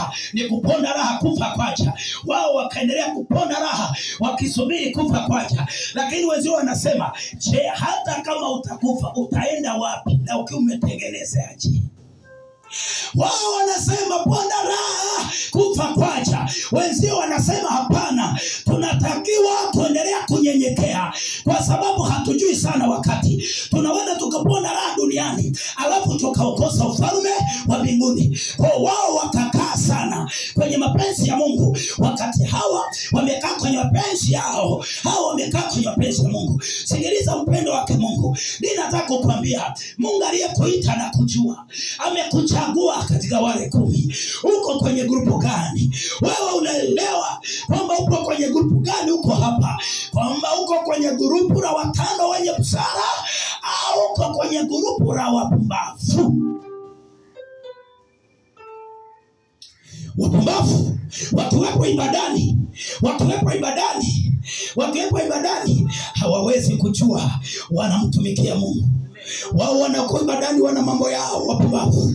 raha ni kuponda raha kufa kwacha. Wao wakaendelea kuponda raha wakisubiri kufa kwacha. Lakini wenzao wanasema, je, hata kama utakufa utaenda wapi na ukiwa umetengenezeaje? Wao wanasema ponda raha kufa kwacha. Wenzao wanasema hapana, tunatakiwa kuendelea kunyenyekea, kwa sababu hatujui sana wakati tunaweza tukaponda raha duniani alafu tukaokosa ufalme wa mbinguni. Kwa wao wakakaa sana kwenye mapenzi ya Mungu, wakati hawa wamekaa kwenye mapenzi yao, hawa wamekaa kwenye mapenzi ya Mungu. Sikiliza mpendo wake Mungu, ninataka kukwambia Mungu aliyekuita na kujua amekuchagua katika wale 10. Uko kwenye grupu gani? Wewe unaelewa kwamba uko kwenye grupu gani? Uko hapa kwamba uko kwenye grupu la 5 wenye busara au uko kwenye grupu la wapumbavu? Wapumbavu wakiwepo ibadani hawawezi kujua wanamtumikia Mungu. Wao wanakuwa ibadani wana mambo yao, wapumbavu.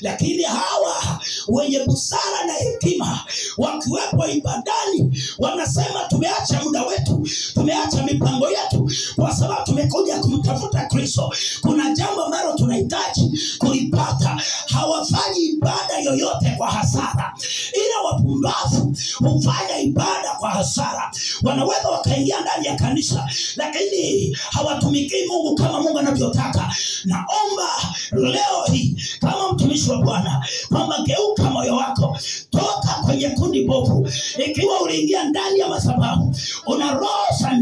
Lakini hawa wenye busara na hekima wakiwepo ibadani wanasema, tumeacha muda wetu, tumeacha mipango yetu kwa sababu tumekuja kumtafuta Kristo. Kuna jambo ambalo tunahitaji kulipata. Hawafanyi ibada yoyote kwa hasara, ila wapumbavu hufanya ibada kwa hasara. Wanaweza wakaingia ndani ya kanisa lakini hawatumikii Mungu kama Mungu anavyotaka. Naomba leo hii kama mtumishi wa Bwana kwamba geuka moyo wako, toka kwenye kundi bovu. Ikiwa uliingia ndani ya madhabahu una roho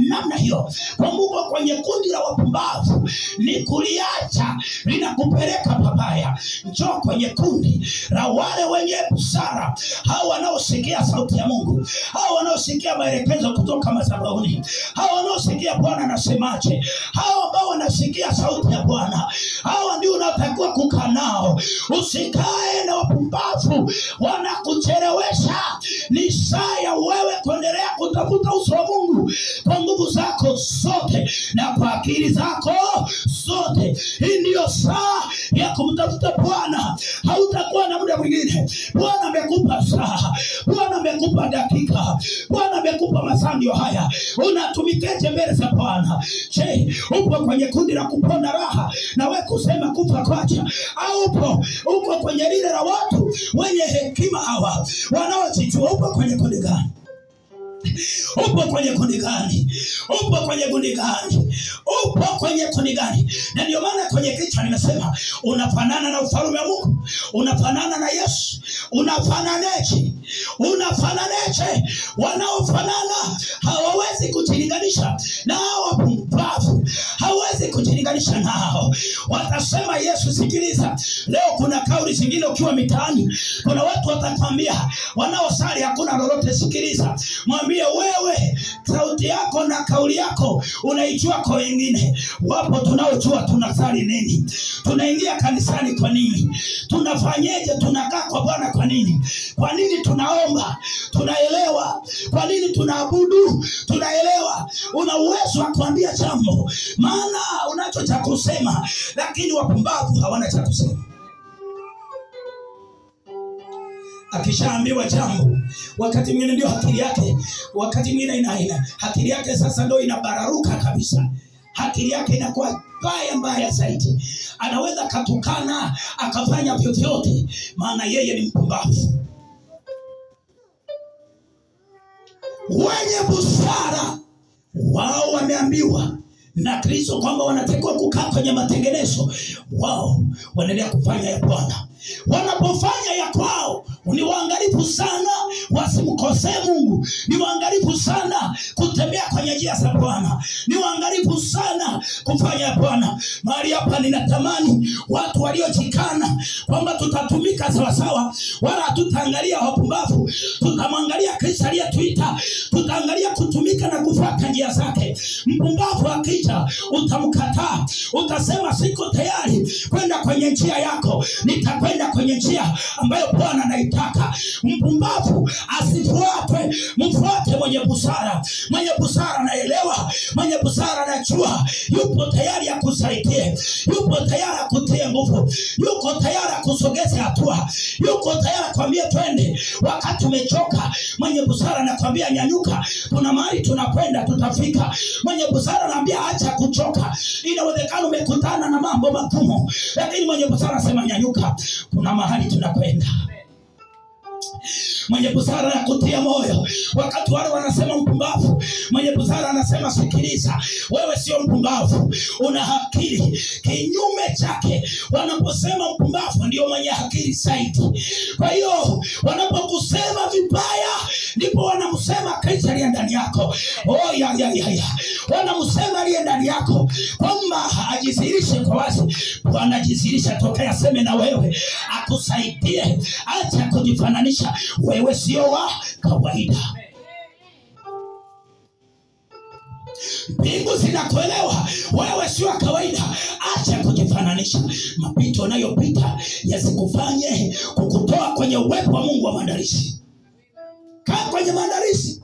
namna hiyo, kwa Mungu kwenye kundi la wapumbavu, ni kuliacha linakupeleka pabaya. Njoo kwenye kundi la wale wenye busara, hao wanaosikia sauti ya Mungu, hao wanaosikia maelekezo kutoka madhabahuni, hao wanaosikia Bwana anasemaje, hao ambao wanasikia sauti ya Bwana. Hao ndio unatakiwa kukaa nao. Usikae na wapumbavu wanakuchelewesha. Ni saa ya wewe kuendelea kutafuta uso wa Mungu kwa nguvu zako zote na kwa akili zako zote. Hii ndio saa ya kumtafuta Bwana. Hautakuwa na muda mwingine. Bwana amekupa saa, Bwana amekupa dakika, Bwana amekupa masaa ndio haya. Unatumikeje mbele za Bwana? Je, upo kwenye kundi la kuponda raha na wewe kusema kufa kwacha, au upo kwenye lile la watu wenye hekima hawa wanaojijua? Upo kwenye kundi gani? Upo kwenye kundi gani? Upo kwenye kundi gani? Upo kwenye kundi gani? Na ndio maana kwenye kichwa nimesema unafanana na ufalme wa Mungu. Unafanana na Yesu. Unafananeje? Wanaofanana hawawezi kujilinganisha na hao wapumbavu. Hawawezi kujilinganisha nao. Watasema Yesu, sikiliza, leo kuna kauli zingine ukiwa mitaani, kuna watu watakwambia wanaosali hakuna lolote. Sikiliza, mwambie wewe sauti yako na kauli yako unaijua kwa wengine. Wapo tunaojua tunasali nini, tunaingia kanisani kwa nini, tunafanyeje, tunakaa kwa Bwana kwa nini, kwa nini tunaomba, tunaelewa, kwa nini tunaabudu, tunaelewa. Una uwezo wa kuambia jambo, maana unacho cha kusema, lakini wapumbavu hawana cha kusema. Akishaambiwa jambo, wakati mwingine ndio akili yake, wakati mwingine akili yake sasa ndio inabararuka kabisa. Akili yake inakuwa mbaya zaidi. Anaweza katukana, akafanya vyovyote, maana yeye ni mpumbavu. Wenye busara wao wameambiwa na Kristo kwamba wanatakiwa kukaa kwenye matengenezo. Wao wanaendelea kufanya ya Bwana. Wanapofanya ya kwao ni waangalifu sana wasimkosee Mungu. Ni waangalifu sana kutembea kwenye njia za Bwana. Ni waangalifu sana kufanya ya Bwana. Mahali hapa ninatamani watu waliojikana kwamba tutatumika sawa sawa, wala hatutaangalia wapumbavu. Tutamwangalia Kristo aliyetuita. Tutaangalia kutumika na kufuata njia zake. Mpumbavu akija utamkataa. Utasema siko tayari kwenda kwenye njia yako, nitakwenda kwenye njia ambayo Bwana anaitaka. Mpumbavu asifuatwe, mfuate mwenye busara. Mwenye busara anaelewa, mwenye busara anajua, yupo tayari ya kusaidia. akusaidie. Yupo tayari kutia nguvu, yuko tayari kusogeza hatua, yuko tayari kwambia twende. Wakati umechoka, mwenye busara anakuambia nyanyuka, kuna mahali tunakwenda, tutafika. Mwenye busara anaambia acha kuchoka. Inawezekana umekutana na mambo magumu, lakini mwenye busara anasema nyanyuka, kuna mahali tunakwenda. Mwenye busara ya kutia moyo. Wakati wale wanasema mpumbavu, mwenye busara anasema sikiliza, wewe sio mpumbavu, una akili. Kinyume chake, wanaposema mpumbavu ndio mwenye akili zaidi. Kwa hiyo wanapokusema vibaya, ndipo wanamsema Kristo aliye ndani yako. Wanamsema aliye ndani yako kwamba ajidhihirishe kwa wazi. Bwana ajidhihirisha, tokea seme na wewe, akusaidie. Acha kujifananisha, wewe sio wa kawaida. Mbingu zinakuelewa, wewe sio wa kawaida. Acha kujifananisha. Mapito unayopita yasikufanye kukutoa kwenye uwepo wa Mungu wa maandalizi. Kaa kwenye maandalizi.